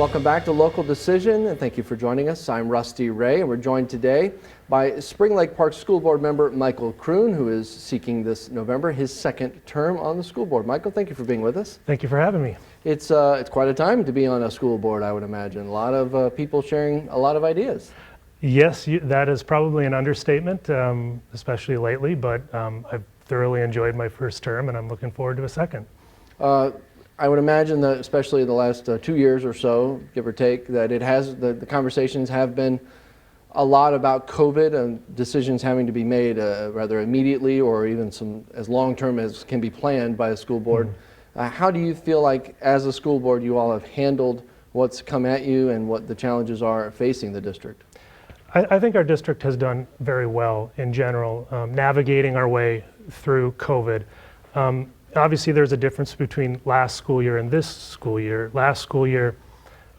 Welcome back to Local Decision, and thank you for joining us. I'm Rusty Ray, and we're joined today by Spring Lake Park School Board member Michael Kreun, who is seeking this November his second term on the school board. Michael, thank you for being with us. Thank you for having me. It's quite a time to be on a school board, I would imagine. A lot of people sharing a lot of ideas. Yes, that is probably an understatement, especially lately, but I've thoroughly enjoyed my first term, and I'm looking forward to a second. I would imagine that, especially in the last 2 years or so, give or take, that it has the conversations have been a lot about COVID and decisions having to be made rather immediately, or even some as long-term as can be planned by a school board. How do you feel like, as a school board, you all have handled what's come at you and what the challenges are facing the district? I think our district has done very well in general, navigating our way through COVID. Obviously, there's a difference between last school year and this school year. Last school year,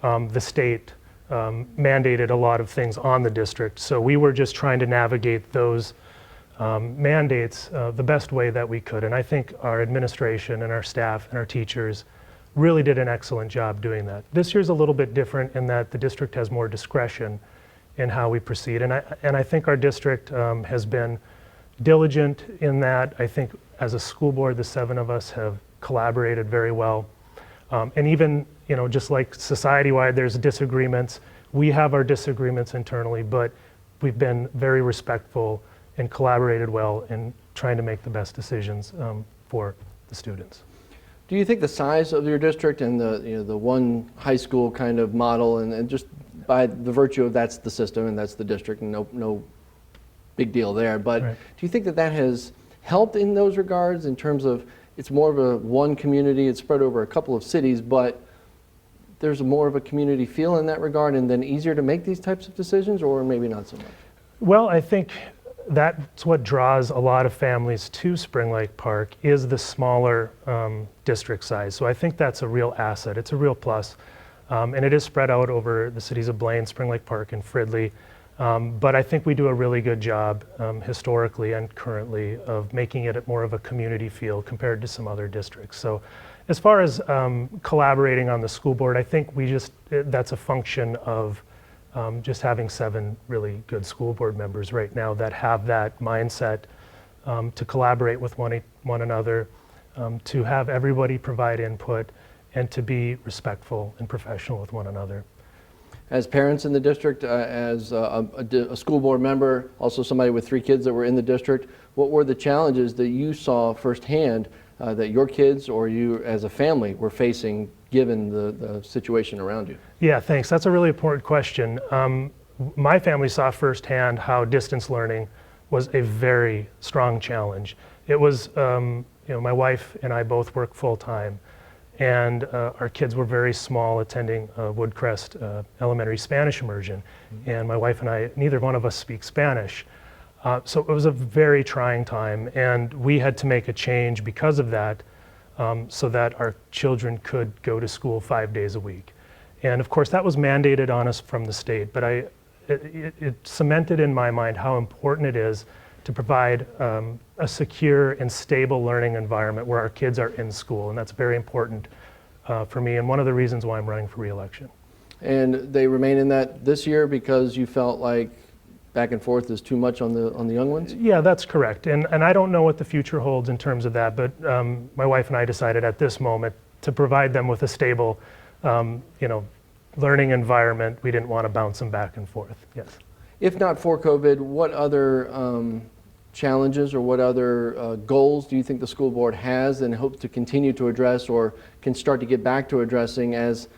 the state mandated a lot of things on the district, so we were just trying to navigate those mandates the best way that we could. And I think our administration and our staff and our teachers really did an excellent job doing that. This year's a little bit different in that the district has more discretion in how we proceed, and I think our district has been diligent in that. I think as a school board, the 7 of us have collaborated very well. And even, just like society-wide, there's disagreements. We have our disagreements internally, but we've been very respectful and collaborated well in trying to make the best decisions for the students. Do you think the size of your district and the one high school kind of model, and just by the virtue of that's the system and that's the district, and no big deal there, but Right. Do you think that has helped in those regards, in terms of it's more of a one community, it's spread over a couple of cities, but there's more of a community feel in that regard, and then easier to make these types of decisions, or maybe not so much? Well, I think that's what draws a lot of families to Spring Lake Park, is the smaller district size. So I think that's a real asset. It's a real plus. And it is spread out over the cities of Blaine, Spring Lake Park, and Fridley. But I think we do a really good job historically and currently of making it more of a community feel compared to some other districts. So as far as collaborating on the school board, I think that's a function of just having 7 really good school board members right now that have that mindset to collaborate with one another, to have everybody provide input, and to be respectful and professional with one another. As parents in the district, as a school board member, also somebody with 3 kids that were in the district, what were the challenges that you saw firsthand that your kids or you as a family were facing, given the situation around you? Yeah, thanks. That's a really important question. My family saw firsthand how distance learning was a very strong challenge. It was, my wife and I both work full-time, and our kids were very small, attending Woodcrest Elementary Spanish immersion. And my wife and I, neither one of us speak Spanish. So it was a very trying time, and we had to make a change because of that, so that our children could go to school 5 days a week. And of course that was mandated on us from the state, but it cemented in my mind how important it is to provide a secure and stable learning environment where our kids are in school, and that's very important for me, and one of the reasons why I'm running for re-election. And they remain in that this year because you felt like back and forth is too much on the young ones? Yeah, that's correct, and I don't know what the future holds in terms of that, but my wife and I decided at this moment to provide them with a stable, learning environment. We didn't want to bounce them back and forth. Yes. If not for COVID, what other challenges or what other goals do you think the school board has and hopes to continue to address, or can start to get back to addressing as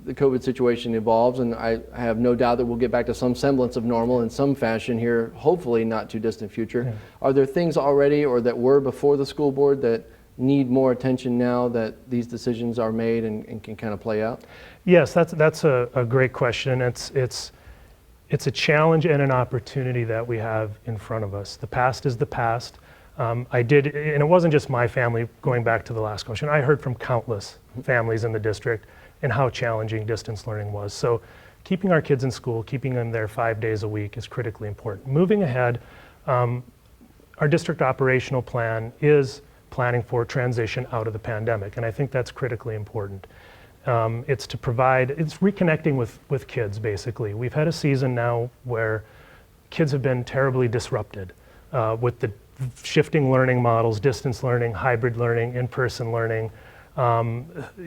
the COVID situation evolves? And I have no doubt that we'll get back to some semblance of normal in some fashion here, hopefully not too distant future. Yeah. Are there things already or that were before the school board that need more attention now that these decisions are made and can kind of play out? Yes, that's a great question. It's a challenge and an opportunity that we have in front of us. The past is the past. And it wasn't just my family, going back to the last question. I heard from countless families in the district and how challenging distance learning was. So keeping our kids in school, keeping them there 5 days a week is critically important. Moving ahead, our district operational plan is planning for transition out of the pandemic, and I think that's critically important. It's to provide, it's reconnecting with kids, basically. We've had a season now where kids have been terribly disrupted with the shifting learning models, distance learning, hybrid learning, in-person learning,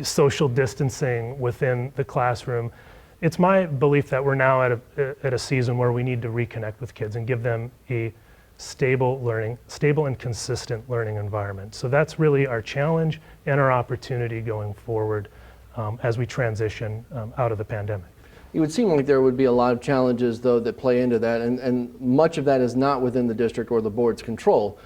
social distancing within the classroom. It's my belief that we're now at a season where we need to reconnect with kids and give them a stable and consistent learning environment. So that's really our challenge and our opportunity going forward as we transition out of the pandemic. It would seem like there would be a lot of challenges, though, that play into that, and much of that is not within the district or the board's control.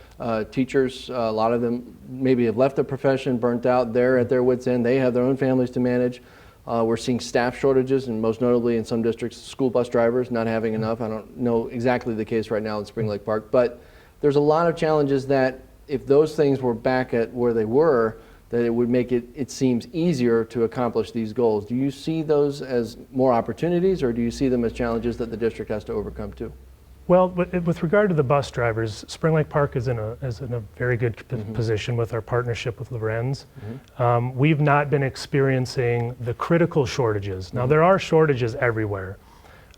Teachers, a lot of them maybe have left the profession, burnt out, they're at their wits' end, they have their own families to manage. We're seeing staff shortages, and most notably in some districts, school bus drivers not having enough. I don't know exactly the case right now in Spring Lake Park, but there's a lot of challenges that if those things were back at where they were, that it would make it seems easier to accomplish these goals. Do you see those as more opportunities, or do you see them as challenges that the district has to overcome too? Well, with regard to the bus drivers, Spring Lake Park is in a very good position with our partnership with Lorenz. We've not been experiencing the critical shortages. Now, there are shortages everywhere,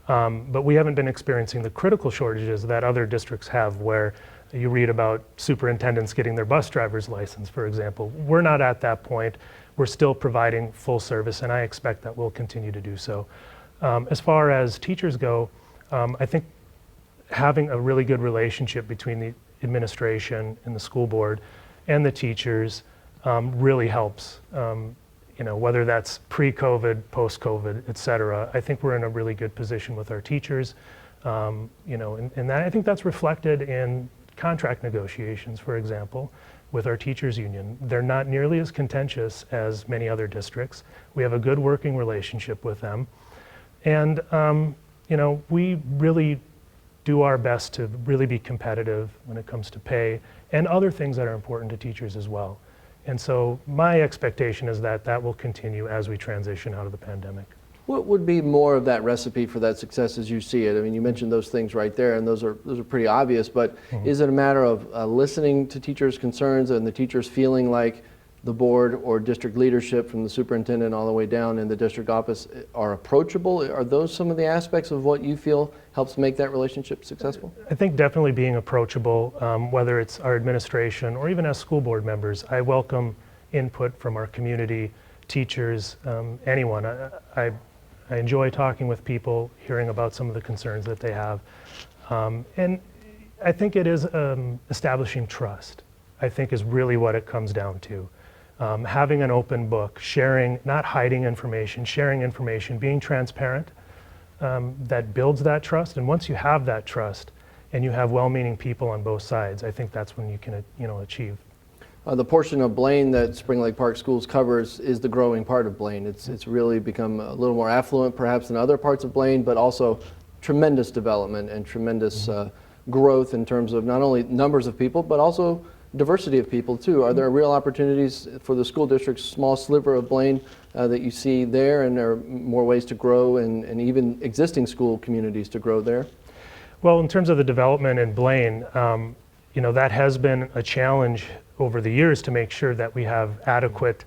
but we haven't been experiencing the critical shortages that other districts have, where you read about superintendents getting their bus driver's license, for example. We're not at that point. We're still providing full service, and I expect that we'll continue to do so. As far as teachers go, I think having a really good relationship between the administration and the school board and the teachers really helps. Whether that's pre-COVID, post-COVID, et cetera. I think we're in a really good position with our teachers. And that, I think that's reflected in contract negotiations, for example, with our teachers union. They're not nearly as contentious as many other districts. We have a good working relationship with them. And, we really do our best to really be competitive when it comes to pay and other things that are important to teachers as well. And so my expectation is that that will continue as we transition out of the pandemic. What would be more of that recipe for that success as you see it? I mean, you mentioned those things right there, and those are pretty obvious, but is it a matter of listening to teachers' concerns and the teachers feeling like the board or district leadership, from the superintendent all the way down in the district office, are approachable? Are those some of the aspects of what you feel helps make that relationship successful? I think definitely being approachable, whether it's our administration or even as school board members. I welcome input from our community, teachers, anyone. I enjoy talking with people, hearing about some of the concerns that they have. And I think it is establishing trust, I think, is really what it comes down to. Having an open book, sharing, not hiding information, sharing information, being transparent, that builds that trust. And once you have that trust and you have well-meaning people on both sides, I think that's when you can achieve. The portion of Blaine that Spring Lake Park Schools covers is the growing part of Blaine. It's really become a little more affluent perhaps than other parts of Blaine, but also tremendous development and tremendous growth in terms of not only numbers of people, but also diversity of people too. Are there real opportunities for the school district's small sliver of Blaine that you see there, and there are more ways to grow and even existing school communities to grow there? Well, in terms of the development in Blaine, that has been a challenge over the years to make sure that we have adequate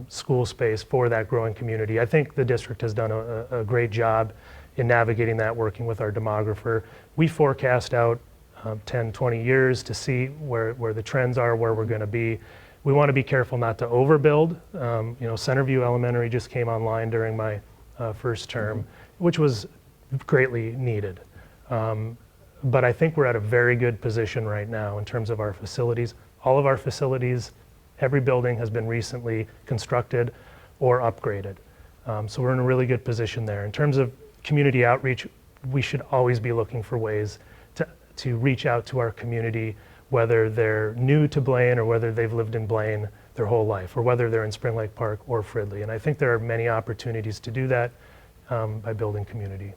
school space for that growing community. I think the district has done a great job in navigating that, working with our demographer. We forecast out 10, 20 years to see where the trends are, where we're going to be. We want to be careful not to overbuild. Centerview Elementary just came online during my first term, which was greatly needed. But I think we're at a very good position right now in terms of our facilities. All of our facilities, every building has been recently constructed or upgraded. So we're in a really good position there. In terms of community outreach, we should always be looking for ways to reach out to our community, whether they're new to Blaine or whether they've lived in Blaine their whole life, or whether they're in Spring Lake Park or Fridley. And I think there are many opportunities to do that by building community.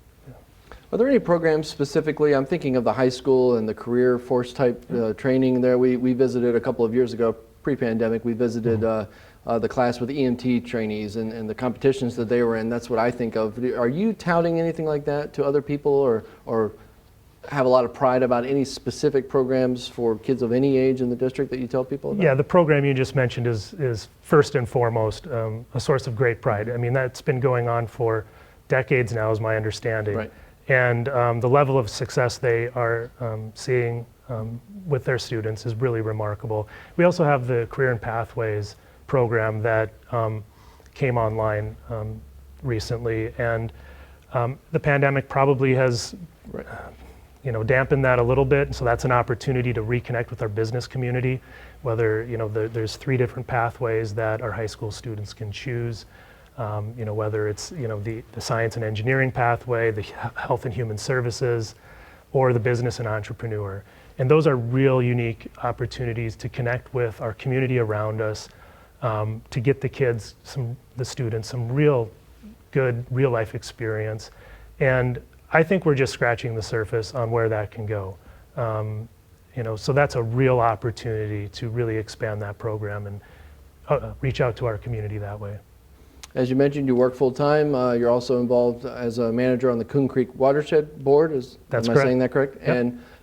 Are there any programs specifically? I'm thinking of the high school and the career force type training there. We visited a couple of years ago, pre-pandemic. We visited the class with EMT trainees and the competitions that they were in. That's what I think of. Are you touting anything like that to other people, or have a lot of pride about any specific programs for kids of any age in the district that you tell people about? Yeah, the program you just mentioned is first and foremost a source of great pride. I mean, that's been going on for decades now, is my understanding. Right. And the level of success they are seeing with their students is really remarkable. We also have the Career and Pathways program that came online recently, and the pandemic probably has Right. Dampen that a little bit. So that's an opportunity to reconnect with our business community, whether, there's 3 different pathways that our high school students can choose. Whether it's, the science and engineering pathway, the health and human services, or the business and entrepreneur. And those are real unique opportunities to connect with our community around us, to get the kids, the students, some real good real life experience. And I think we're just scratching the surface on where that can go. So that's a real opportunity to really expand that program and reach out to our community that way. As you mentioned, you work full-time. You're also involved as a manager on the Coon Creek Watershed Board. That's am correct. I saying that correct? Yep.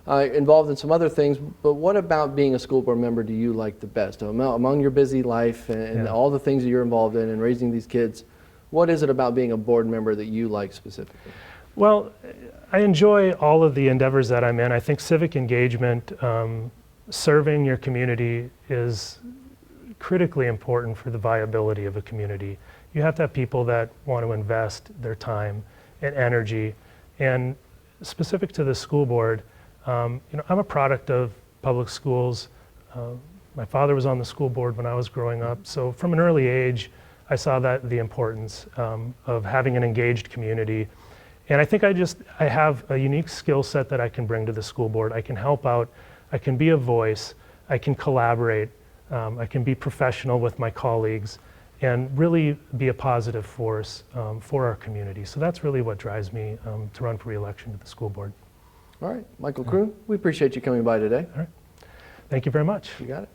And involved in some other things, but what about being a school board member do you like the best? Among your busy life and Yeah. all the things that you're involved in and raising these kids, what is it about being a board member that you like specifically? Well, I enjoy all of the endeavors that I'm in. I think civic engagement, serving your community is critically important for the viability of a community. You have to have people that want to invest their time and energy. And specific to the school board, I'm a product of public schools. My father was on the school board when I was growing up. So from an early age, I saw that the importance of having an engaged community. And I think I have a unique skill set that I can bring to the school board. I can help out, I can be a voice, I can collaborate, I can be professional with my colleagues, and really be a positive force for our community. So that's really what drives me to run for re-election to the school board. All right, Michael Kreun, we appreciate you coming by today. All right. Thank you very much. You got it.